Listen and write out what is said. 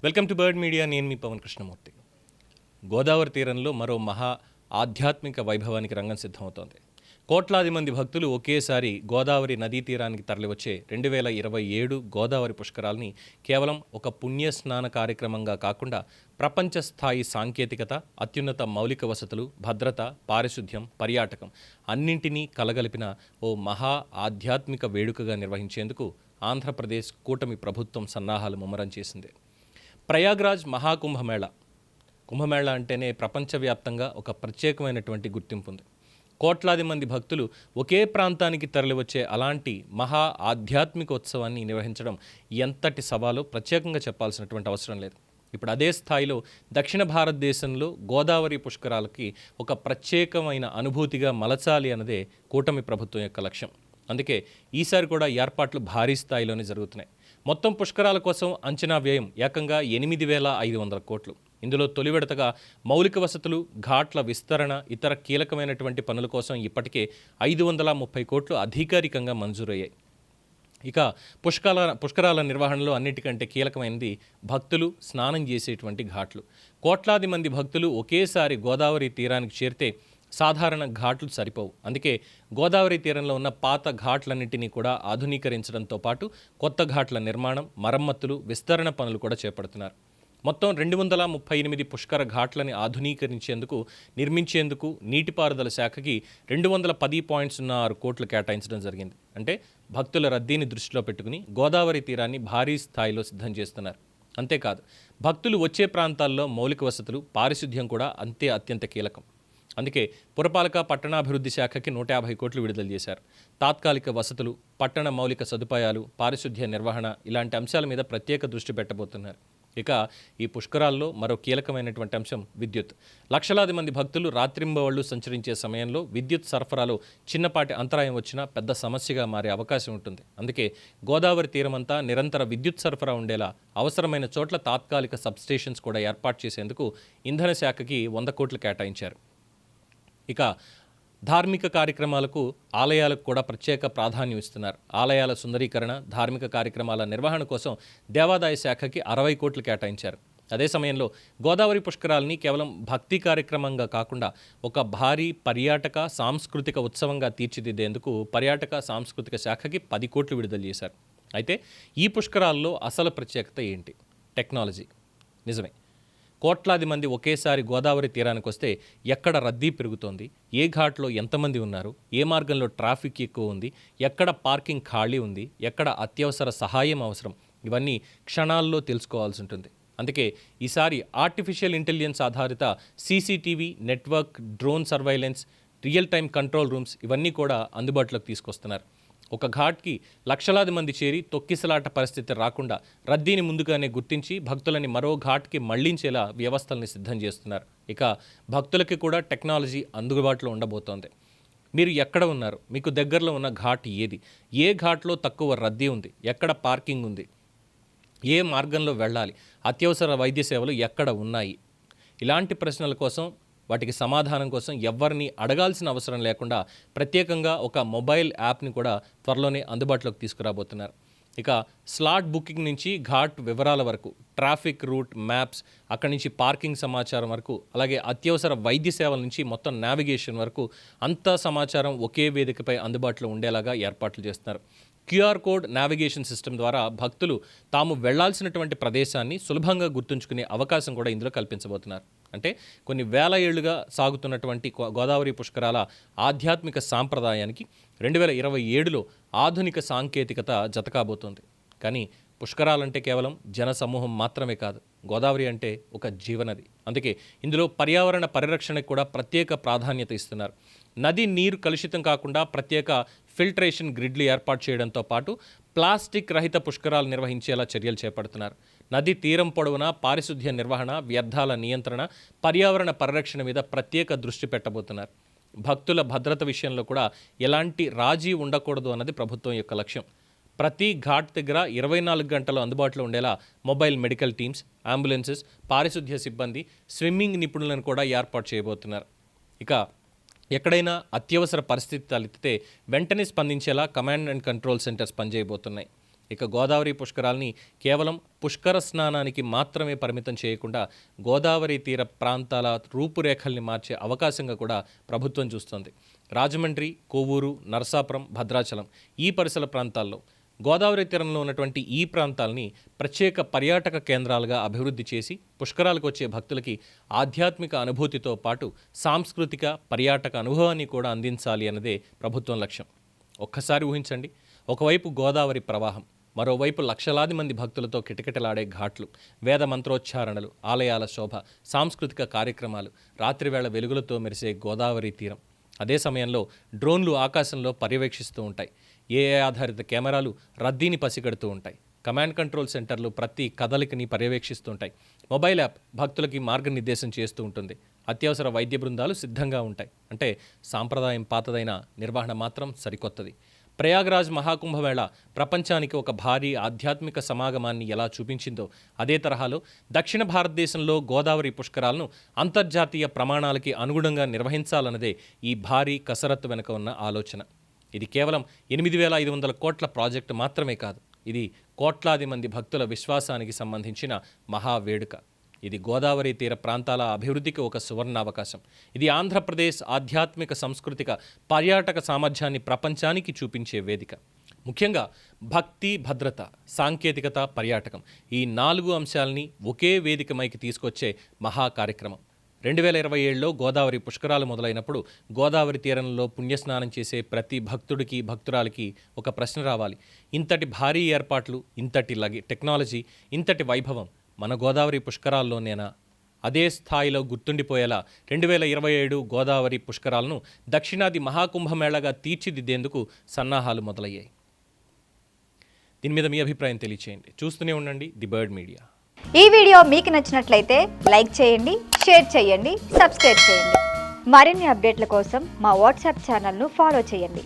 Welcome to bird media. నేను మీ పవన్ కృష్ణమూర్తి. గోదావరి తీరంలో మరో మహా ఆధ్యాత్మిక వైభవానికి రంగం సిద్ధమవుతోంది. కోట్లాది మంది భక్తులు ఒకేసారి గోదావరి నదీ తీరానికి తరలివచ్చే 2027 గోదావరి పుష్కరాల్ని కేవలం ఒక పుణ్యస్నాన కార్యక్రమంగా కాకుండా ప్రపంచ స్థాయి సాంకేతికత, అత్యున్నత మౌలిక వసతులు, భద్రత, పారిశుద్ధ్యం, పర్యాటకం అన్నింటినీ కలగలిపిన ఓ మహా ఆధ్యాత్మిక వేడుకగా నిర్వహించేందుకు ఆంధ్రప్రదేశ్ కూటమి ప్రభుత్వం సన్నాహాలు ముమ్మరం చేసింది. ప్రయాగ్రాజ్ మహాకుంభమేళ. కుంభమేళ అంటేనే ప్రపంచవ్యాప్తంగా ఒక ప్రత్యేకమైనటువంటి గుర్తింపు ఉంది. కోట్లాది మంది భక్తులు ఒకే ప్రాంతానికి తరలివచ్చే అలాంటి మహా ఆధ్యాత్మిక ఉత్సవాన్ని నిర్వహించడం ఎంతటి సవాలో ప్రత్యేకంగా చెప్పాల్సినటువంటి అవసరం లేదు. ఇప్పుడు అదే స్థాయిలో దక్షిణ భారతదేశంలో గోదావరి పుష్కరాలకి ఒక ప్రత్యేకమైన అనుభూతిగా మలచాలి అన్నదే కూటమి ప్రభుత్వం యొక్క లక్ష్యం. అందుకే ఈసారి కూడా ఏర్పాట్లు భారీ స్థాయిలోనే జరుగుతున్నాయి. మొత్తం పుష్కరాల కోసం అంచనా వ్యయం ఏకంగా 8,500 కోట్లు. ఇందులో తొలి విడతగా మౌలిక వసతులు, ఘాట్ల విస్తరణ, ఇతర కీలకమైనటువంటి పనుల కోసం ఇప్పటికే 530 కోట్లు అధికారికంగా మంజూరయ్యాయి. ఇక పుష్కరాల నిర్వహణలో అన్నిటికంటే కీలకమైనది భక్తులు స్నానం చేసేటువంటి ఘాట్లు. కోట్లాది మంది భక్తులు ఒకేసారి గోదావరి తీరానికి చేరితే సాధారణ ఘాట్లు సరిపోవు. అందుకే గోదావరి తీరంలో ఉన్న పాత ఘాట్లన్నింటినీ కూడా ఆధునీకరించడంతో పాటు కొత్త ఘాట్ల నిర్మాణం, మరమ్మతులు, విస్తరణ పనులు కూడా చేపడుతున్నారు. మొత్తం 238 పుష్కర ఘాట్లని నిర్మించేందుకు నీటిపారుదల శాఖకి 210.06 కోట్లు కేటాయించడం జరిగింది. అంటే భక్తుల రద్దీని దృష్టిలో పెట్టుకుని గోదావరి తీరాన్ని భారీ స్థాయిలో సిద్ధం చేస్తున్నారు. అంతేకాదు, భక్తులు వచ్చే ప్రాంతాల్లో మౌలిక వసతులు, పారిశుద్ధ్యం కూడా అత్యంత కీలకం. అందుకే పురపాలక పట్టణాభివృద్ధి శాఖకి 150 కోట్లు విడుదల చేశారు. తాత్కాలిక వసతులు, పట్టణ మౌలిక సదుపాయాలు, పారిశుద్ధ్య నిర్వహణ ఇలాంటి అంశాల మీద ప్రత్యేక దృష్టి పెట్టబోతున్నారు. ఇక ఈ పుష్కరాల్లో మరో కీలకమైనటువంటి అంశం విద్యుత్. లక్షలాది మంది భక్తులు రాత్రింబవళ్లు సంచరించే సమయంలో విద్యుత్ సరఫరాలో చిన్నపాటి అంతరాయం వచ్చినా పెద్ద సమస్యగా మారే అవకాశం ఉంటుంది. అందుకే గోదావరి తీరమంతా నిరంతర విద్యుత్ సరఫరా ఉండేలా అవసరమైన చోట్ల తాత్కాలిక సబ్స్టేషన్స్ కూడా ఏర్పాటు చేసేందుకు ఇంధన శాఖకి 100 కోట్లు కేటాయించారు. ఇక ధార్మిక కార్యక్రమాలకు, ఆలయాలకు కూడా ప్రత్యేక ప్రాధాన్యం ఇస్తున్నారు. ఆలయాల సుందరీకరణ, ధార్మిక కార్యక్రమాల నిర్వహణ కోసం దేవాదాయ శాఖకి 60 కోట్లు కేటాయించారు. అదే సమయంలో గోదావరి పుష్కరాల్ని కేవలం భక్తి కార్యక్రమంగా కాకుండా ఒక భారీ పర్యాటక, సాంస్కృతిక ఉత్సవంగా తీర్చిదిద్దేందుకు పర్యాటక సాంస్కృతిక శాఖకి 10 కోట్లు విడుదల చేశారు. అయితే ఈ పుష్కరాల్లో అసలు ప్రత్యేకత ఏంటి? టెక్నాలజీ. నిజమే, కోట్లాది మంది ఒకేసారి గోదావరి తీరానికి వస్తే ఎక్కడ రద్దీ పెరుగుతోంది, ఏ ఘాట్లో ఎంతమంది ఉన్నారు, ఏ మార్గంలో ట్రాఫిక్ ఎక్కువ ఉంది, ఎక్కడ పార్కింగ్ ఖాళీ ఉంది, ఎక్కడ అత్యవసర సహాయం అవసరం, ఇవన్నీ క్షణాల్లో తెలుసుకోవాల్సి ఉంటుంది. అందుకే ఈసారి ఆర్టిఫిషియల్ ఇంటెలిజెన్స్ ఆధారిత CCTV network, drone surveillance, real time control rooms ఇవన్నీ కూడా అందుబాటులోకి తీసుకొస్తున్నారు. ఒక ఘాట్కి లక్షలాది మంది చేరి తొక్కిసలాట పరిస్థితి రాకుండా రద్దీని ముందుగానే గుర్తించి భక్తులని మరో ఘాట్కి మళ్లించేలా వ్యవస్థల్ని సిద్ధం చేస్తున్నారు. ఇక భక్తులకి కూడా టెక్నాలజీ అందుబాటులో ఉండబోతోంది. మీరు ఎక్కడ ఉన్నారు, మీకు దగ్గరలో ఉన్న ఘాట్ ఏది, ఏ ఘాట్లో తక్కువ రద్దీ ఉంది, ఎక్కడ పార్కింగ్ ఉంది, ఏ మార్గంలో వెళ్ళాలి, అత్యవసర వైద్య సేవలు ఎక్కడ ఉన్నాయి, ఇలాంటి ప్రశ్నల కోసం, వాటికి సమాధానం కోసం ఎవరిని అడగాల్సిన అవసరం లేకుండా ప్రత్యేకంగా ఒక మొబైల్ యాప్ని కూడా త్వరలోనే అందుబాటులోకి తీసుకురాబోతున్నారు. ఇక స్లాట్ బుకింగ్ నుంచి ఘాట్ వివరాల వరకు, ట్రాఫిక్ రూట్ మ్యాప్స్, అక్కడి నుంచి పార్కింగ్ సమాచారం వరకు, అలాగే అత్యవసర వైద్య సేవల నుంచి మొత్తం నావిగేషన్ వరకు అంతా సమాచారం ఒకే వేదికపై అందుబాటులో ఉండేలాగా ఏర్పాట్లు చేస్తున్నారు. క్యూఆర్ కోడ్ నావిగేషన్ సిస్టమ్ ద్వారా భక్తులు తాము వెళ్లాల్సినటువంటి ప్రదేశాన్ని సులభంగా గుర్తుంచుకునే అవకాశం కూడా ఇందులో కల్పించబోతున్నారు. అంటే కొన్ని వేల ఏళ్లుగా సాగుతున్నటువంటి గోదావరి పుష్కరాల ఆధ్యాత్మిక సాంప్రదాయానికి 2027లో ఆధునిక సాంకేతికత జతకాబోతోంది. కానీ పుష్కరాలంటే కేవలం జన సమూహం మాత్రమే కాదు, గోదావరి అంటే ఒక జీవనది. అందుకే ఇందులో పర్యావరణ పరిరక్షణకు కూడా ప్రత్యేక ప్రాధాన్యత ఇస్తున్నారు. నది నీరు కలుషితం కాకుండా ప్రత్యేక ఫిల్టరేషన్ గ్రిడ్లు ఏర్పాటు చేయడంతో పాటు ప్లాస్టిక్ రహిత పుష్కరాలు నిర్వహించేలా చర్యలు చేపడుతున్నారు. నది తీరం పొడవునా పారిశుద్ధ్య నిర్వహణ, వ్యర్థాల నియంత్రణ, పర్యావరణ పరిరక్షణ మీద ప్రత్యేక దృష్టి పెట్టబోతున్నారు. భక్తుల భద్రత విషయంలో కూడా ఎలాంటి రాజీ ఉండకూడదు అన్నది ప్రభుత్వం యొక్క లక్ష్యం. ప్రతి ఘాట్ దగ్గర 24 గంటలు అందుబాటులో ఉండేలా మొబైల్ మెడికల్ టీమ్స్, అంబులెన్సెస్, పారిశుద్ధ్య సిబ్బంది, స్విమ్మింగ్ నిపుణులను కూడా ఏర్పాటు చేయబోతున్నారు. ఇక ఎక్కడైనా అత్యవసర పరిస్థితి తలెత్తితే వెంటనే స్పందించేలా కమాండ్ అండ్ కంట్రోల్ సెంటర్స్ పనిచేయబోతున్నాయి. ఇక గోదావరి పుష్కరాల్ని కేవలం పుష్కర స్నానానికి మాత్రమే పరిమితం చేయకుండా గోదావరి తీర ప్రాంతాల రూపురేఖల్ని మార్చే అవకాశంగా కూడా ప్రభుత్వం చూస్తోంది. రాజమండ్రి, కొవ్వూరు, నరసాపురం, భద్రాచలం ఈ పరిసర ప్రాంతాల్లో గోదావరి తీరంలో ఉన్నటువంటి ఈ ప్రాంతాలని ప్రత్యేక పర్యాటక కేంద్రాలుగా అభివృద్ధి చేసి పుష్కరాలకు వచ్చే భక్తులకి ఆధ్యాత్మిక అనుభూతితో పాటు సాంస్కృతిక పర్యాటక అనుభవాన్ని కూడా అందించాలి అన్నదే ప్రభుత్వం లక్ష్యం. ఒక్కసారి ఊహించండి, ఒకవైపు గోదావరి ప్రవాహం, మరోవైపు లక్షలాది మంది భక్తులతో కిటకిటలాడే ఘాట్లు, వేద మంత్రోచ్చారణలు, ఆలయాల శోభ, సాంస్కృతిక కార్యక్రమాలు, రాత్రివేళ వెలుగులతో మెరిసే గోదావరి తీరం. అదే సమయంలో డ్రోన్లు ఆకాశంలో పర్యవేక్షిస్తూ ఉంటాయి. ఏఐ ఆధారిత కెమెరాలు రద్దీని పసిగడుతూ ఉంటాయి. కమాండ్ కంట్రోల్ సెంటర్లు ప్రతి కదలికని పర్యవేక్షిస్తుంటాయి. మొబైల్ యాప్ భక్తులకి మార్గనిర్దేశం చేస్తూ ఉంటుంది. అత్యవసర వైద్య బృందాలు సిద్ధంగా ఉంటాయి. అంటే సాంప్రదాయం పాతదైన నిర్వహణ మాత్రం సరికొత్తది. ప్రయాగ్రాజ్ మహాకుంభమేళ ప్రపంచానికి ఒక భారీ ఆధ్యాత్మిక సమాగమాన్ని ఎలా చూపించిందో అదే తరహాలో దక్షిణ భారతదేశంలో గోదావరి పుష్కరాలను అంతర్జాతీయ ప్రమాణాలకి అనుగుణంగా నిర్వహించాలన్నదే ఈ భారీ కసరత్తు వెనుక ఉన్న ఆలోచన. ఇది కేవలం 8,500 కోట్ల ప్రాజెక్టు మాత్రమే కాదు. ఇది కోట్లాది మంది భక్తుల విశ్వాసానికి సంబంధించిన మహావేడుక. ఇది గోదావరి తీర ప్రాంతాల అభివృద్ధికి ఒక సువర్ణావకాశం. ఇది ఆంధ్రప్రదేశ్ ఆధ్యాత్మిక సాంస్కృతిక పర్యాటక సామర్థ్యాన్ని ప్రపంచానికి చూపించే వేదిక. ముఖ్యంగా భక్తి, భద్రత, సాంకేతికత, పర్యాటకం ఈ 4 అంశాలని ఒకే వేదికమైకి తీసుకొచ్చే మహా కార్యక్రమం. 2027లో గోదావరి పుష్కరాలు మొదలైనప్పుడు గోదావరి తీరంలో పుణ్యస్నానం చేసే ప్రతి భక్తుడికి, భక్తురాలికి ఒక ప్రశ్న రావాలి. ఇంతటి భారీ ఏర్పాట్లు, ఇంతటి టెక్నాలజీ, ఇంతటి వైభవం మన గోదావరి పుష్కరాల్లోనేనా? అదే స్థాయిలో గుర్తుండిపోయేలా 2027 గోదావరి పుష్కరాలను దక్షిణాది మహాకుంభమేళగా తీర్చిదిద్దేందుకు సన్నాహాలు మొదలయ్యాయి. దీని మీద మీ అభిప్రాయం తెలియచేయండి. చూస్తూనే ఉండండి ది బర్డ్ మీడియా. ఈ వీడియో మీకు నచ్చినట్లయితే లైక్ చేయండి, షేర్ చేయండి, సబ్స్క్రైబ్ చేయండి. మరిన్ని అప్డేట్ల కోసం మా వాట్సాప్ ఛానల్ను ఫాలో చేయండి.